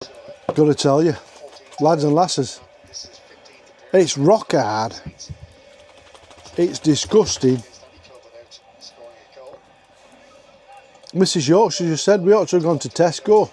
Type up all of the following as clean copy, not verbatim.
Gotta tell you, lads and lasses, it's rock hard. It's disgusting. Mrs. Yorkshire just said we ought to have gone to Tesco.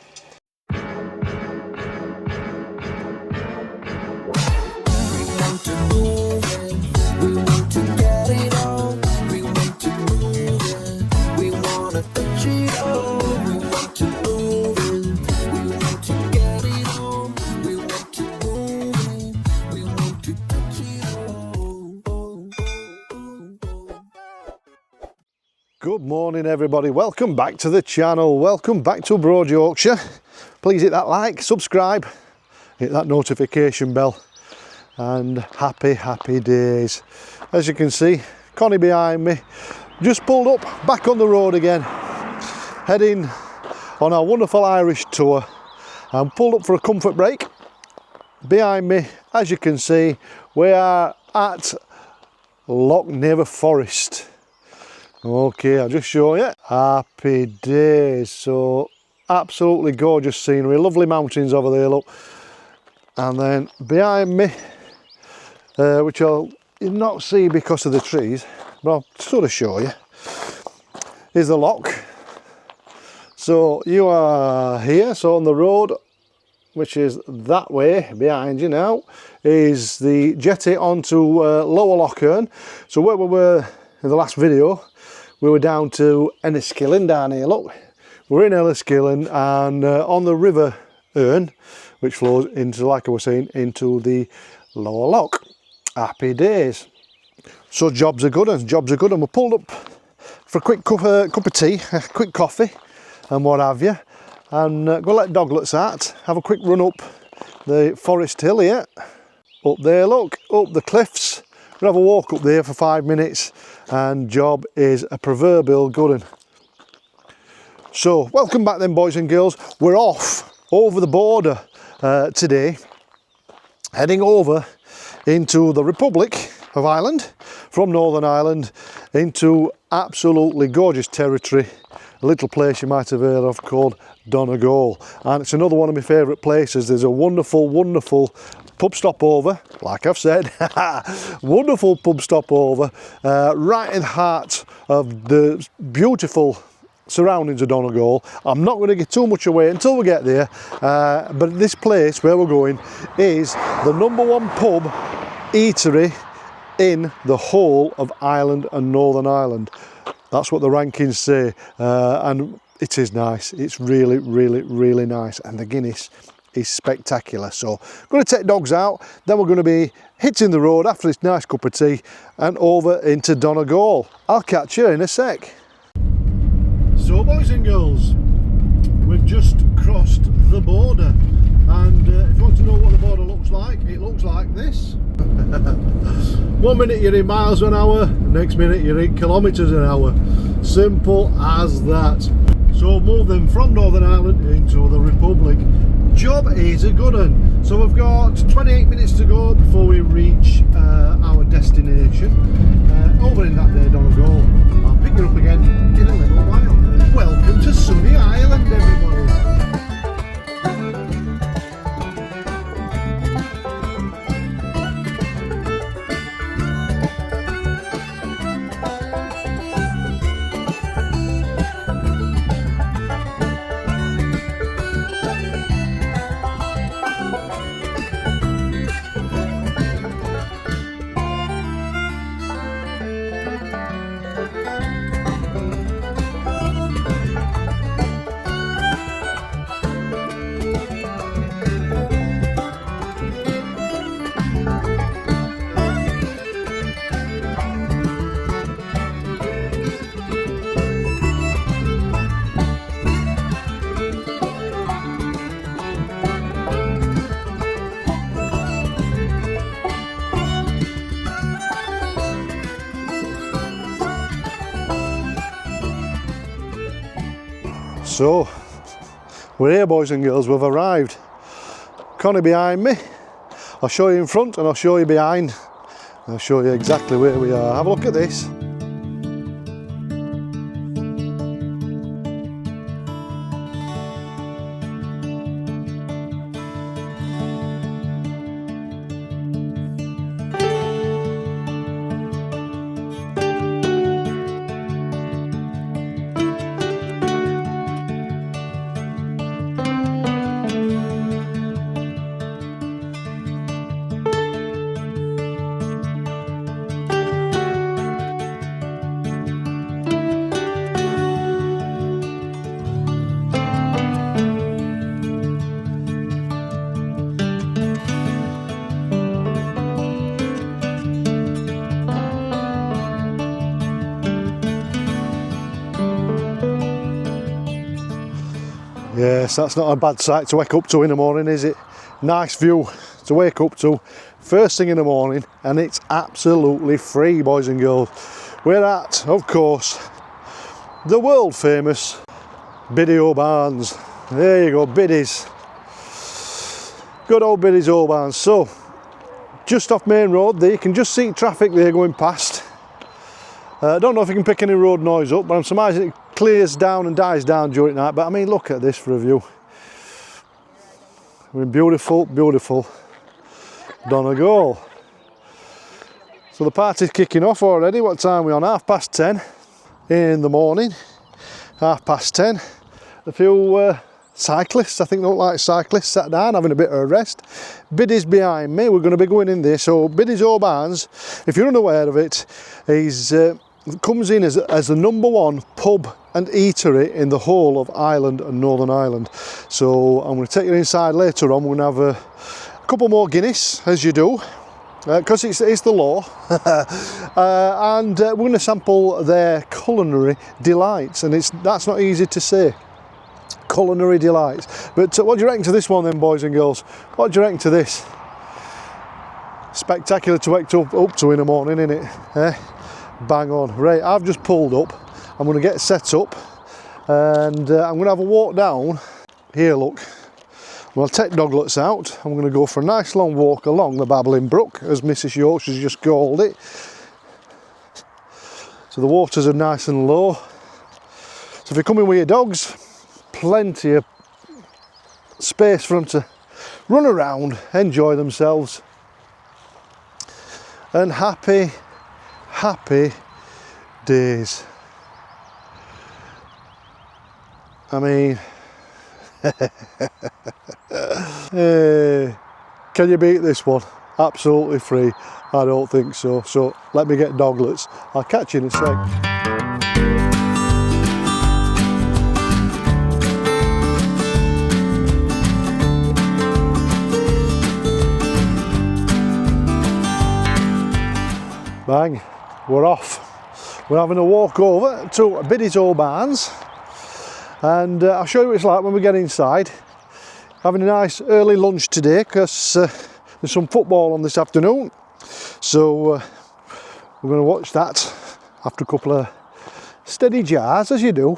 Good morning everybody, welcome back to the channel, welcome back to Broad Yorkshire. Please hit that like, subscribe, hit that notification bell, and happy days. As you can see, Connie behind me, just pulled up back on the road again, heading on our wonderful Irish tour, and pulled up for a comfort break. Behind me, as you can see, we are at Loch Neva Forest. Okay, I'll just show you. Happy days. So absolutely gorgeous scenery, lovely mountains over there, look. And then behind me, which I'll not see because of the trees, but I'll sort of show you, is the loch. So you are here, so on the road, which is that way behind you now, is the jetty onto Lower Loch Earn. So where we were in the last video, we were down to Enniskillen down here, look. We're in Enniskillen and on the River Earn, which flows into, like I was saying, into the Lower Loch. Happy days. So jobs are good, and jobs are good, and we pulled up for a quick cup of tea, a quick coffee and what have you, and go let doglets out, have a quick run up the Forest Hill here. Up there, look, up the cliffs. We'll have a walk up there for 5 minutes, and job is a proverbial good one. So welcome back then, boys and girls. We're off over the border today, heading over into the Republic of Ireland, from Northern Ireland, into absolutely gorgeous territory, a little place you might have heard of called Donegal, and it's another one of my favourite places. There's a wonderful pub stopover, like I've said, wonderful pub stopover, right in the heart of the beautiful surroundings of Donegal. I'm not going to give too much away until we get there, but this place where we're going is the #1 pub eatery in the whole of Ireland and Northern Ireland. That's what the rankings say, and it is nice. It's really nice, and the Guinness is spectacular. So I'm going to take dogs out, then we're going to be hitting the road after this nice cup of tea and over into Donegal. I'll catch you in a sec. So boys and girls, we've just crossed the border, and if you want to know what the border looks like, it looks like this. 1 minute you're in miles an hour, next minute you're in kilometres an hour. Simple as that. So move them from Northern Ireland into the Republic. Job is a good one. So we've got 28 minutes to go before we reach our destination. Over in that there, Donegal. I'll pick you up again in a little while. Welcome to sunny Ireland, everybody. So we're here, boys and girls, we've arrived. Connie behind me, I'll show you in front and I'll show you behind. I'll show you exactly where we are. Have a look at this. That's not a bad sight to wake up to in the morning, is it? Nice view to wake up to first thing in the morning, and it's absolutely free, boys and girls. We're at, of course, the world famous Biddys O Barnes. There you go, Biddys. Good old Biddys O Barnes. So, just off main road there, you can just see traffic there going past. I don't know if you can pick any road noise up, but I'm surmising it clears down and dies down during night. But I mean, look at this for a view. We're in beautiful, beautiful Donegal. So the party's kicking off already. What time are we on? 10:30 in the morning. 10:30. A few cyclists, I think they look like cyclists, sat down having a bit of a rest. Biddys behind me. We're going to be going in there. So Biddys O Barnes, if you're unaware of it, he's comes in as the #1 pub and eatery in the whole of Ireland and Northern Ireland. So I'm going to take you inside later on. We're going to have a couple more Guinness, as you do, because it's the law. And we're going to sample their culinary delights, and that's not easy to say. Culinary delights. But what do you reckon to this one then, boys and girls? What do you reckon to this? Spectacular to wake up to in the morning, isn't it? Eh? Bang on. Right, I've just pulled up. I'm going to get set up, and I'm going to have a walk down here. Look, we'll take doglets out. I'm going to go for a nice long walk along the Babbling Brook, as Mrs. Yorkshire's just called it. So the waters are nice and low. So if you're coming with your dogs, plenty of space for them to run around, enjoy themselves, and happy days. I mean, can you beat this one? Absolutely free? I don't think so. So let me get doglets. I'll catch you in a sec. Bang, we're off. We're having a walk over to Biddys O Barnes, and I'll show you what it's like when we get inside. Having a nice early lunch today because there's some football on this afternoon, so we're going to watch that after a couple of steady jars, as you do.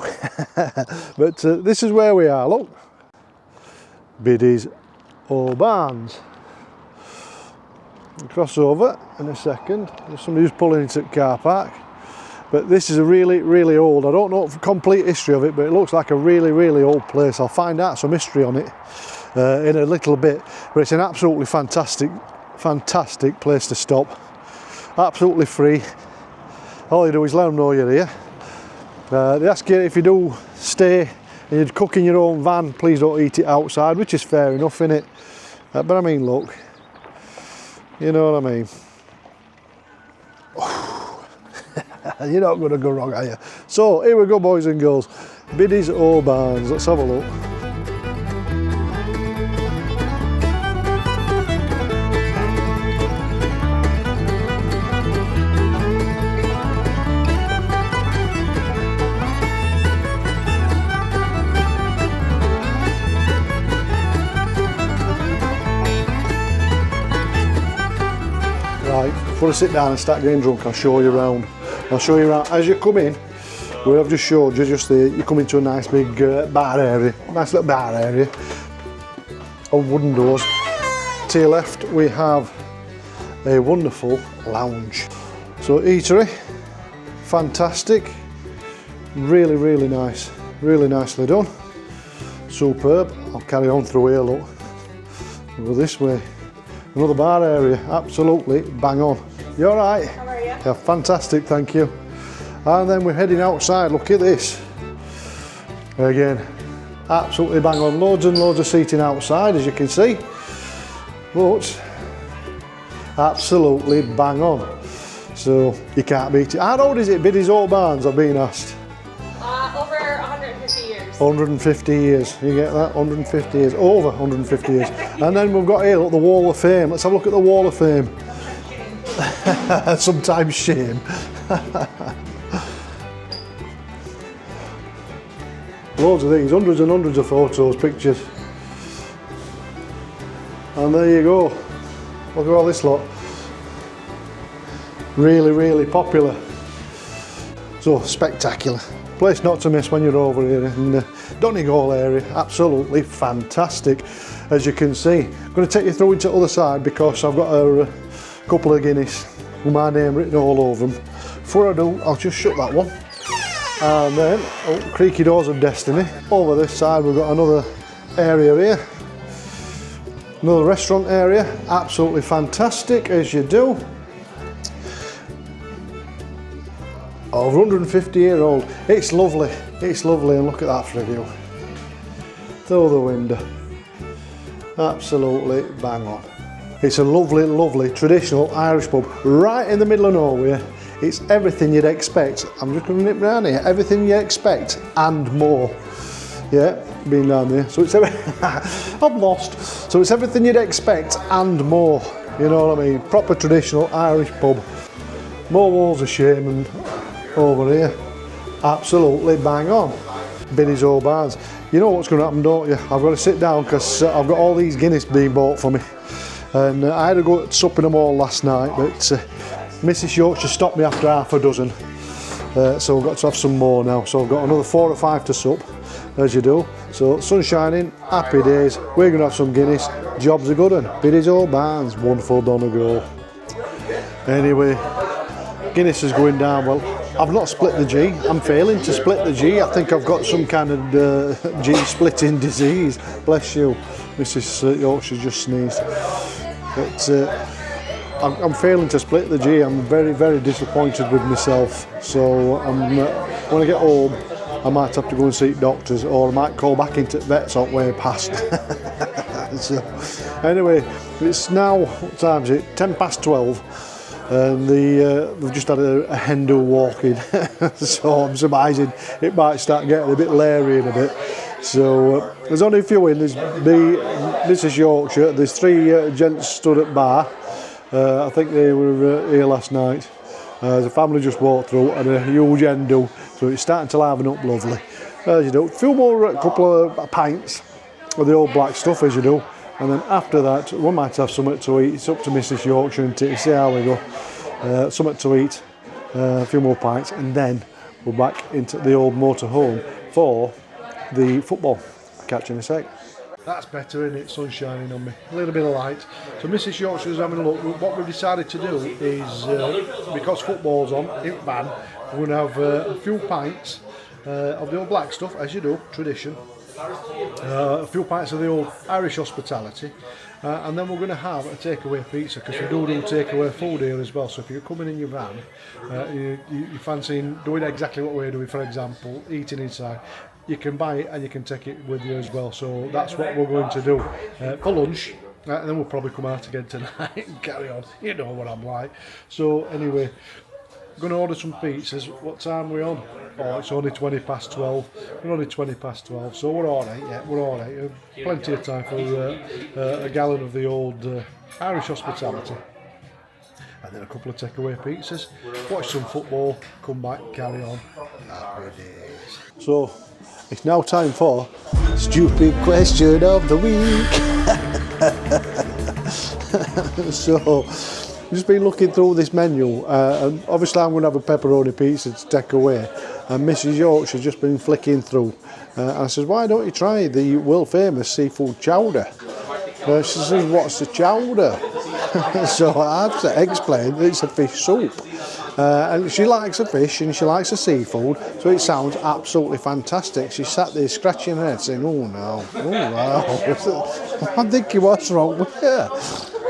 But this is where we are. Look, Biddys O Barnes. Cross over in a second. There's somebody who's pulling into the car park, but this is a really old, I don't know the complete history of it, but it looks like a really old place. I'll find out some history on it in a little bit, but it's an absolutely fantastic place to stop. Absolutely free. All you do is let them know you're here. They ask you if you do stay and you're cooking your own van, please don't eat it outside, which is fair enough, innit? But I mean, look, you know what I mean? You're not going to go wrong, are you? So here we go, boys and girls. Biddys O Barnes. Let's have a look. Right, before I sit down and start getting drunk, I'll show you around. I'll show you around. As you come in, where I've just showed you, just there, you come into a nice big bar area, nice little bar area, of wooden doors. To your left, we have a wonderful lounge. So eatery, fantastic, really nice, really nicely done, superb. I'll carry on through here, look, we'll go this way. Another bar area, absolutely bang on. You all right? How are you? Yeah, fantastic, thank you. And then we're heading outside, look at this. Again, absolutely bang on, loads and loads of seating outside, as you can see. But, absolutely bang on. So, you can't beat it. How old is it, Biddys O Barnes, I've been asked? Over 150 years. 150 years, you get that? 150 years, over 150 years. And then we've got here, look, the Wall of Fame. Let's have a look at the Wall of Fame. Sometimes shame. Loads of things, hundreds and hundreds of photos, pictures. And there you go. Look at all this lot. Really, really popular. So spectacular. Place not to miss when you're over here in the Donegal area. Absolutely fantastic. As you can see, I'm going to take you through into the other side because I've got a couple of Guinness with my name written all over them. Before I do, I'll just shut that one. And then, oh, creaky doors of destiny. Over this side we've got another area here. Another restaurant area. Absolutely fantastic, as you do. Over 150-year-old. It's lovely, and look at that for a view. Through the window. Absolutely bang on. It's a lovely, lovely traditional Irish pub right in the middle of nowhere. It's everything you'd expect. I'm just going to nip round here. Everything you expect and more. Yeah, been down there. So it's I'm lost. So it's everything you'd expect and more. You know what I mean? Proper traditional Irish pub. More walls of shame and over here. Absolutely bang on. Biddys O Barnes. You know what's going to happen, don't you? I've got to sit down because I've got all these Guinness being bought for me. And I had to go supping them all last night, but Mrs. Yorkshire stopped me after half a dozen. So I've got to have some more now. So I've got another 4 or 5 to sup, as you do. So sun shining, happy days. We're going to have some Guinness. Job's a good one. Biddys O Barnes, wonderful Donegal. Anyway, Guinness is going down well. I've not split the G. I'm failing to split the G. I think I've got some kind of G splitting disease. Bless you. Mrs. Yorkshire just sneezed. But I'm failing to split the G. I'm very, very disappointed with myself. So when I get home, I might have to go and see doctors, or I might call back into vets on way past. So, anyway, it's now, what time is it? 12:10. And they've just had a hen do walking, so I'm surmising it might start getting a bit leery in a bit. So there's only a few in. This is Yorkshire. There's 3 gents stood at bar. I think they were here last night. There's a family just walked through and a huge hen do, so it's starting to liven up lovely. As you do, a few more, a couple of pints of the old black stuff, as you do. And then after that, we might have something to eat. It's up to Mrs. Yorkshire and to see how we go. Something to eat, a few more pints, and then we're back into the old motorhome for the football. Catch you in a sec. That's better, isn't it? Sun shining on me. A little bit of light. So Mrs. Yorkshire's having a look. What we've decided to do is, because football's on, in van, we're going to have a few pints of the old black stuff, as you do, tradition. A few pints of the old Irish hospitality, and then we're going to have a takeaway pizza, because we do takeaway food here as well. So if you're coming in your van, you're fancying doing exactly what we're doing, for example, eating inside, you can buy it and you can take it with you as well. So that's what we're going to do for lunch, and then we'll probably come out again tonight and carry on. You know what I'm like. So anyway, going to order some pizzas. What time are we on? Oh, it's only 12:20. We're only 12:20, so we're all right. Yeah, we're all right. Plenty of time for a gallon of the old Irish hospitality, and then a couple of takeaway pizzas. Watch some football. Come back, carry on. Happy days. So it's now time for stupid question of the week. So. Just been looking through this menu, and obviously I'm going to have a pepperoni pizza to take away, and Mrs. Yorkshire's just been flicking through, and I says, why don't you try the world famous seafood chowder? She says, what's the chowder? So I've explained that it's a fish soup, and she likes a fish and she likes a seafood, so it sounds absolutely fantastic. She sat there scratching her head saying, oh no, I'm thinking, what's wrong with her?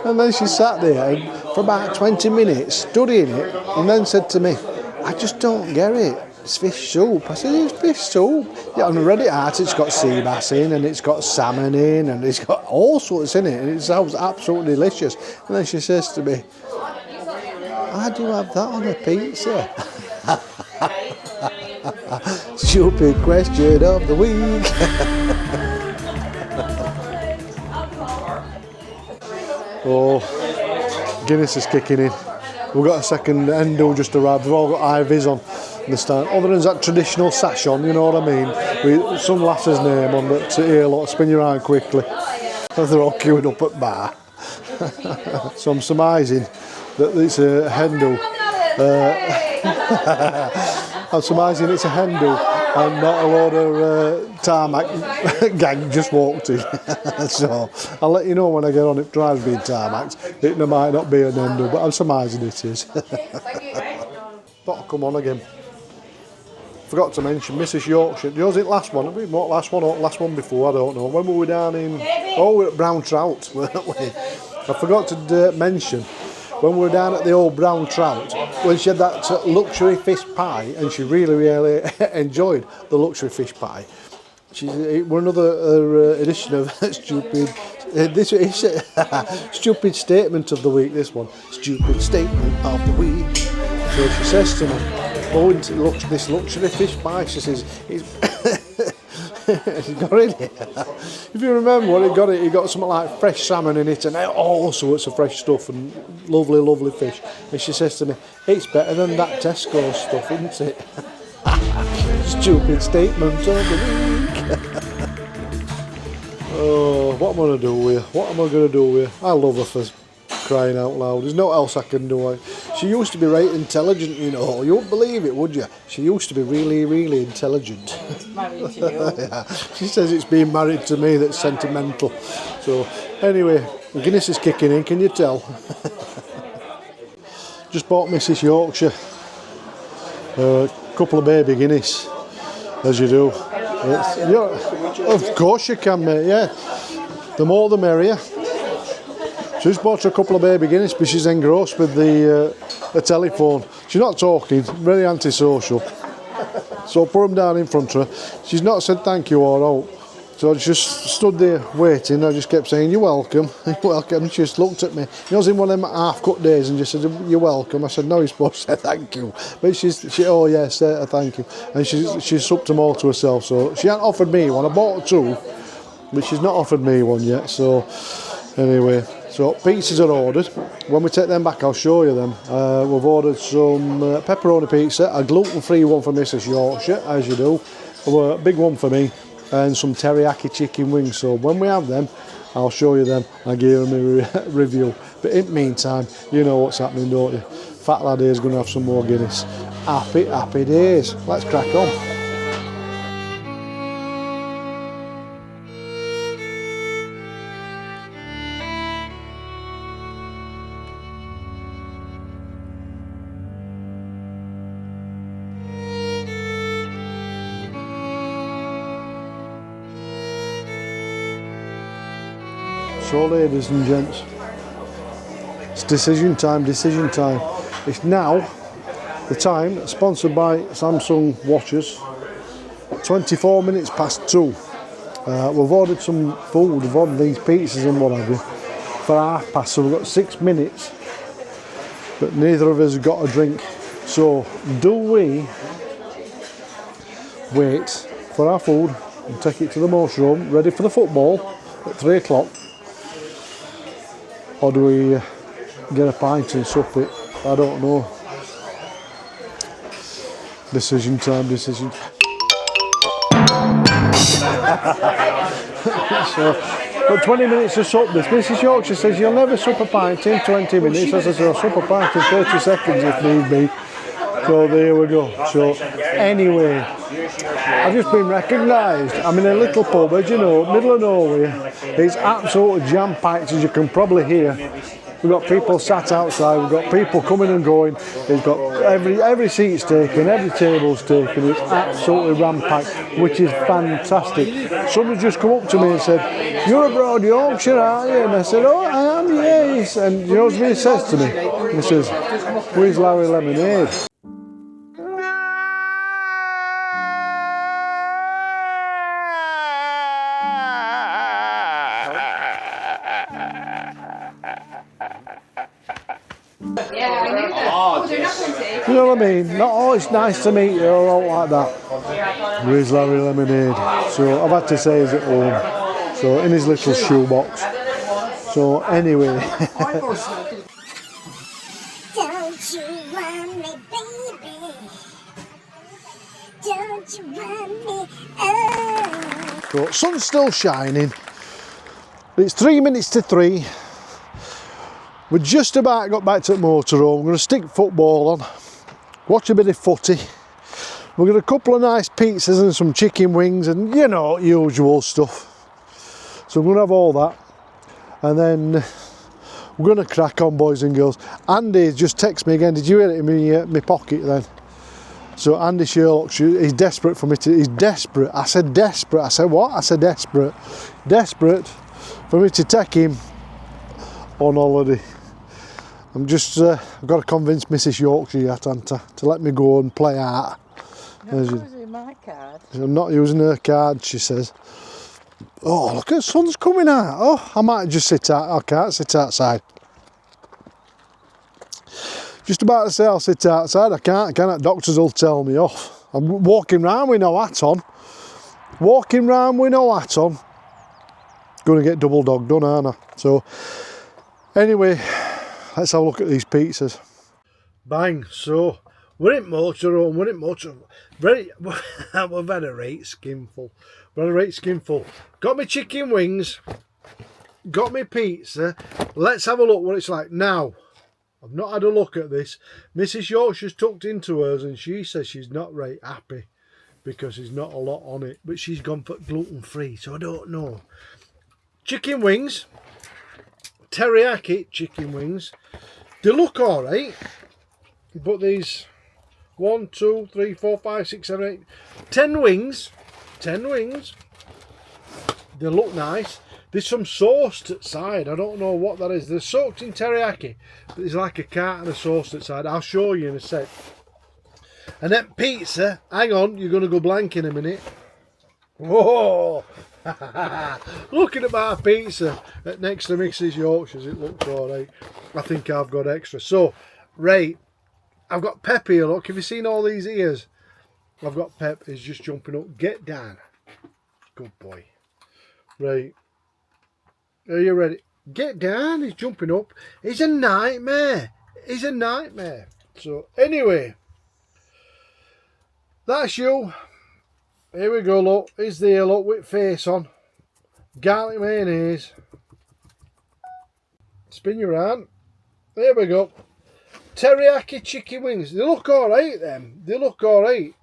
And then she sat there and for about 20 minutes studying it, and then said to me, I just don't get it. It's fish soup. I said, it's fish soup. Yeah, and I read it out, it's got sea bass in, and it's got salmon in, and it's got all sorts in it, and it sounds absolutely delicious. And then she says to me, how do you have that on a pizza? Stupid question of the week. Oh, Guinness is kicking in. We've got a second endo just arrived. We've all got IVs on. this time. Other than that traditional sash on, you know what I mean? With some lass's name on that here, look, spin your eye quickly. They're all queued up at bar. So I'm surmising that it's a hen do. I'm surmising it's a hen do and not a load of tarmac gang just walked in. So I'll let you know when I get on if it drives being tarmacked. It might not be an hen do, but I'm surmising it is. Thought I'd come on again. Forgot to mention Mrs. Yorkshire. Was it last one? What last one or last one before? I don't know. When were we down in? Oh, we were at Brown Trout, weren't we? I forgot to mention when we were down at the old Brown Trout when she had that luxury fish pie, and she really enjoyed the luxury fish pie. We're another edition of stupid. This is stupid statement of the week. This one, stupid statement of the week. So she says to me, "Oh, look, this luxury fish pie." She says, "It's." He got in it. If you remember what he got something like fresh salmon in it and all sorts of fresh stuff and lovely fish. And she says to me, "It's better than that Tesco stuff, isn't it?" Stupid statement of the week. Oh, what am I going to do with you? What am I going to do with you? I love her for crying out loud. There's no else I can do. She used to be right intelligent, you know. You wouldn't believe it, would you? She used to be really intelligent. Married to you. Yeah. She says it's being married to me that's sentimental. So anyway, Guinness is kicking in, can you tell? Just bought Mrs. Yorkshire a couple of baby Guinness, as you do. Of course you can, mate, yeah. The more the merrier. She just bought her a couple of baby Guinness, but she's engrossed with the telephone. She's not talking, very antisocial. So I put them down in front of her. She's not said thank you or out. So I just stood there waiting. I just kept saying, "You're welcome, you're welcome." And she just looked at me. You know, I was in one of them half-cut days and just said, "You're welcome." I said, "No, you're supposed to say thank you." But she oh yeah, say a thank you. And she's supped them all to herself. So she hasn't offered me one. I bought her two, but she's not offered me one yet. So anyway. So pizzas are ordered. When we take them back, I'll show you them. We've ordered some pepperoni pizza, a gluten-free one for Mrs. Yorkshire, as you do, a big one for me, and some teriyaki chicken wings. So when we have them, I'll show you them. I'll give them a review. But in the meantime, you know what's happening, don't you? Fat lad here is going to have some more Guinness. Happy days. Let's crack on. So ladies and gents, it's decision time. It's now the time, sponsored by Samsung watches, 24 minutes past 2. We've ordered some food, we've ordered these pizzas and what have you, for 1:30, so we've got 6 minutes, but neither of us have got a drink. So do we wait for our food and take it to the Motorhome, ready for the football at 3 o'clock? Or do we get a pint and sup it? I don't know. Decision time. So, but 20 minutes to sup this. Mrs. Yorkshire says you'll never sup a pint in 20 minutes. I says I'll sup a pint in 30 seconds if need be. So there we go. So anyway, I've just been recognised. I'm in a little pub, as you know, middle of nowhere. It's absolutely jam-packed, as you can probably hear. We've got people sat outside, we've got people coming and going. It's got every seat's taken, every table's taken. It's absolutely ram-packed, which is fantastic. Somebody just come up to me and said, "You're abroad Yorkshire, aren't you?" And I said, "Oh, I am, yes." And you know what he says to me? He says, "Where's Larry Lemonade?" You know what I mean? Not, "Oh, it's nice to meet you," or all like that. Where's Larry Lemonade? So I've had to say he's at home. So in his little shoebox. So anyway. Don't you want me, baby? Don't you run me out. So, sun's still shining. It's 3 minutes to 3. We just about got back to the motorhome. We're going to stick football on, watch a bit of footy. We've got a couple of nice pizzas and some chicken wings and, you know, usual stuff. So I'm going to have all that. And then we're going to crack on, boys and girls. Andy just texted me again. Did you hear it in my pocket then? So Andy Sherlock, he's desperate for me to, he's desperate. I said desperate. I said what? I said desperate. Desperate for me to take him on holiday. I'm just, I've got to convince Mrs Yorkshire yet, to let me go and play art. Not using my card. I'm not using her card, she says. Oh, look, the sun's coming out. Oh, I might just sit out. I can't sit outside. Just about to say I'll sit outside. I can't, can I? Doctors will tell me off. I'm walking round with no hat on. Walking round with no hat on. Going to get double dog done, aren't I? So, anyway, let's have a look at these pizzas. Bang. So, we're in motorhome. We've had a right skinful. Got me chicken wings. Got me pizza. Let's have a look what it's like. Now, I've not had a look at this. Mrs Yorkshire's tucked into hers and she says she's not right happy because there's not a lot on it. But she's gone for gluten free, so I don't know. Chicken wings. Teriyaki chicken wings. They look alright. But these 1, 2, 3, 4, 5, 6, 7, 8, 10 wings. 10 wings. They look nice. There's some sauce at side. I don't know what that is. They're soaked in teriyaki, but there's like a carton of sauce at side. I'll show you in a sec. And then pizza. Hang on, you're going to go blank in a minute. Whoa! Looking at my pizza next to Mrs Yorkshire's, it looks alright. I think I've got extra. So, right, I've got Pep here. Look, have you seen all these ears? I've got Pep. He's just jumping up. Get down. Good boy. Right. Are you ready? Get down. He's jumping up. He's a nightmare. He's a nightmare. So, anyway. That's you. Here we go, look. He's there, look, with face on. Garlic mayonnaise. Spin you around. There we go. Teriyaki chicken wings. They look alright, them. They look alright.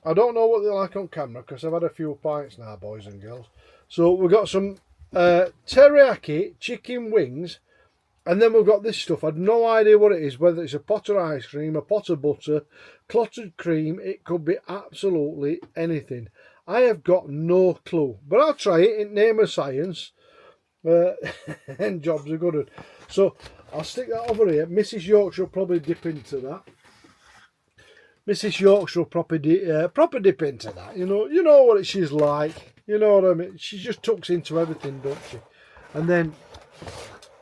I don't know what they're like on camera because I've had a few pints now, boys and girls. So we've got some teriyaki chicken wings, and then we've got this stuff. I had no idea what it is, whether it's a pot of ice cream, a pot of butter, clotted cream. It could be absolutely anything. I have got no clue, but I'll try it in name of science. And jobs are good. So I'll stick that over here. Mrs Yorkshire will probably dip into that. Mrs Yorkshire will proper dip into that. You know what she's like. You know what I mean? She just tucks into everything, don't she? And then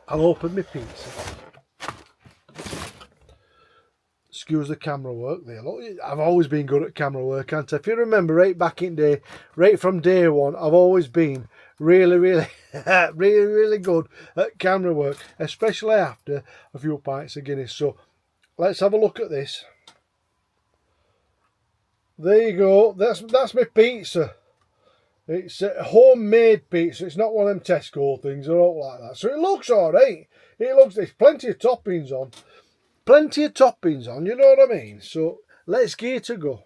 I'll open my pizza. Excuse the camera work there. Look, I've always been good at camera work, haven't I? If you remember, right back in day, right from day one, I've always been really, really good at camera work, especially after a few pints of Guinness. So let's have a look at this. There you go. That's my pizza. It's a homemade pizza. It's not one of them Tesco things or all like that. So it looks alright. There's plenty of toppings on. Plenty of toppings on, you know what I mean? So let's gear to go.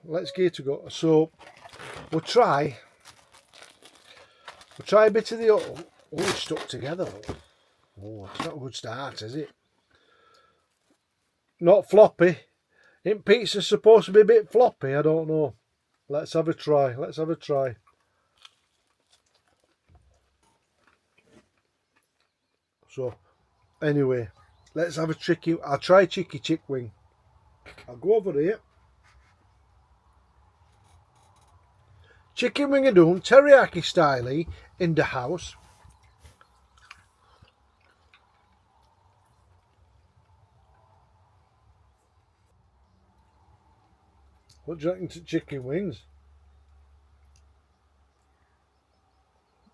So we'll try a bit of the... Oh, it's stuck together. Oh, it's not a good start, is it? Not floppy. Ain't pizza supposed to be a bit floppy? I don't know. Let's have a try. So, anyway, let's have I'll try cheeky chick wing. I'll go over here. Chicken wing doon, teriyaki style in the house. What do you reckon to chicken wings?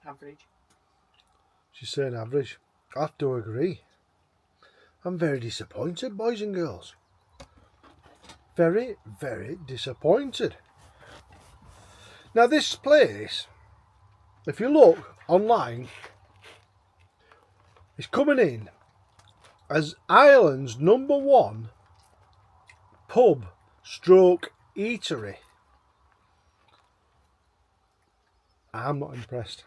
Average. She's saying average. I have to agree. I'm very disappointed, boys and girls. Very, very disappointed. Now this place, if you look online, it's coming in as Ireland's #1 pub stroke eatery. I'm not impressed.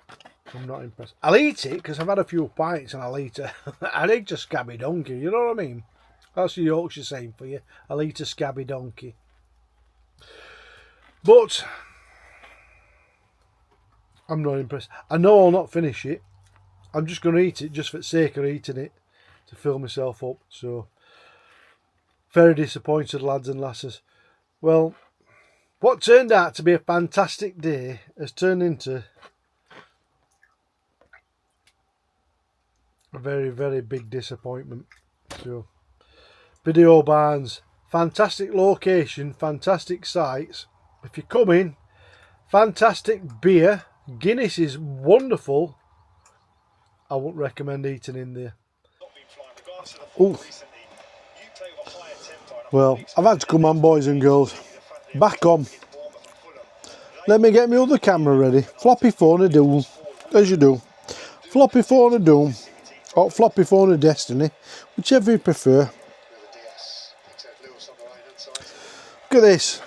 I'm not impressed. I'll eat it because I've had a few pints and I'll eat a scabby donkey, you know what I mean? That's the Yorkshire saying for you. I'll eat a scabby donkey. But I'm not impressed. I know I'll not finish it. I'm just going to eat it just for the sake of eating it, to fill myself up. So, very disappointed, lads and lasses. Well, what turned out to be a fantastic day has turned into a very, very big disappointment. So, Biddys O Barnes, fantastic location, fantastic sights. If you come in, fantastic beer. Guinness is wonderful. I wouldn't recommend eating in there. Ooh. Well, I've had to come on, boys and girls. Back on. Let me get my other camera ready. Floppy phone of doom, as you do. Floppy phone of doom, or floppy phone of destiny, whichever you prefer. Look at this.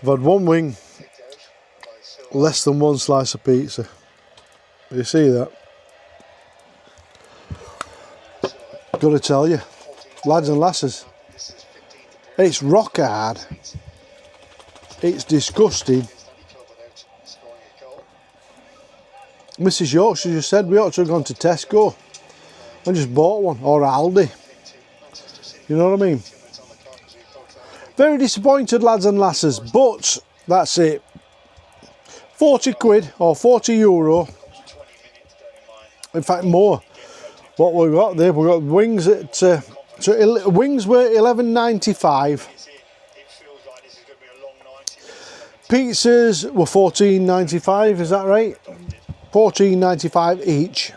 I've had one wing, less than one slice of pizza. You see that? Gotta tell you, lads and lasses, it's rock hard. It's disgusting. Mrs. Yorkshire just said we ought to have gone to Tesco and just bought one, or Aldi. You know what I mean? Very disappointed, lads and lasses, but that's it. 40 quid or 40 euro. In fact, more. What we've got there, we've got wings at wings were £11.95. Pizzas were £14.95. Is that right? £14.95 each.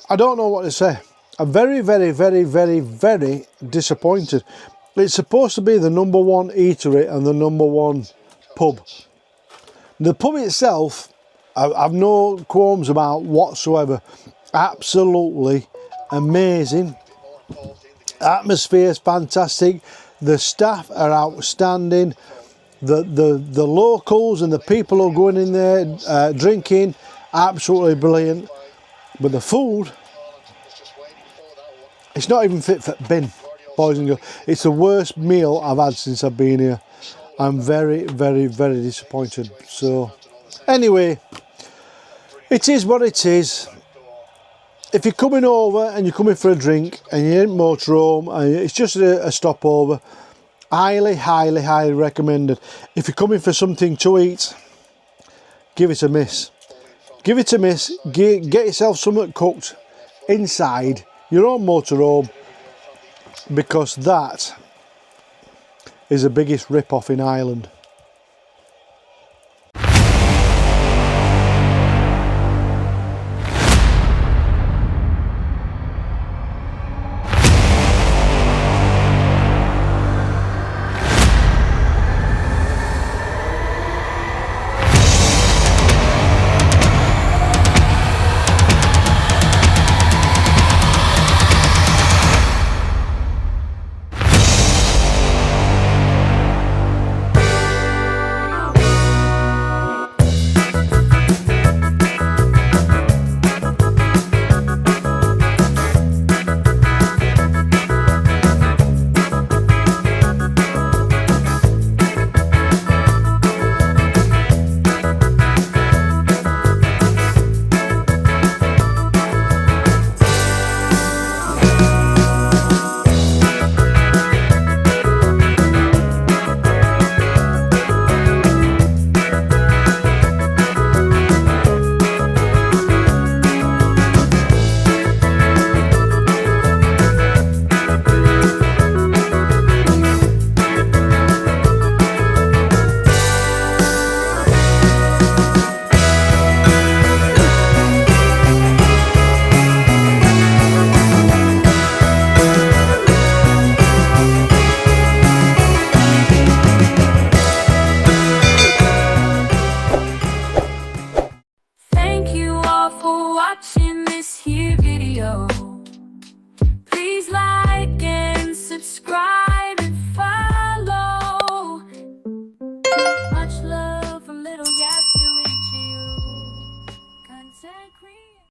I don't know what to say. I'm very, very, very, very, very disappointed. It's supposed to be the #1 eatery and the #1 pub. The pub itself, I've no qualms about whatsoever. Absolutely amazing. Atmosphere's fantastic. The staff are outstanding. The locals and the people who are going in there drinking, absolutely brilliant. But the food, it's not even fit for bin, boys and girls. It's the worst meal I've had since I've been here. I'm very, very, very disappointed. So, anyway, it is what it is. If you're coming over and you're coming for a drink and you're in Motorhome and it's just a stopover, highly, highly, highly recommended. If you're coming for something to eat, give it a miss. Give it a miss. Get yourself something cooked inside your own motorhome, because that is the biggest rip-off in Ireland.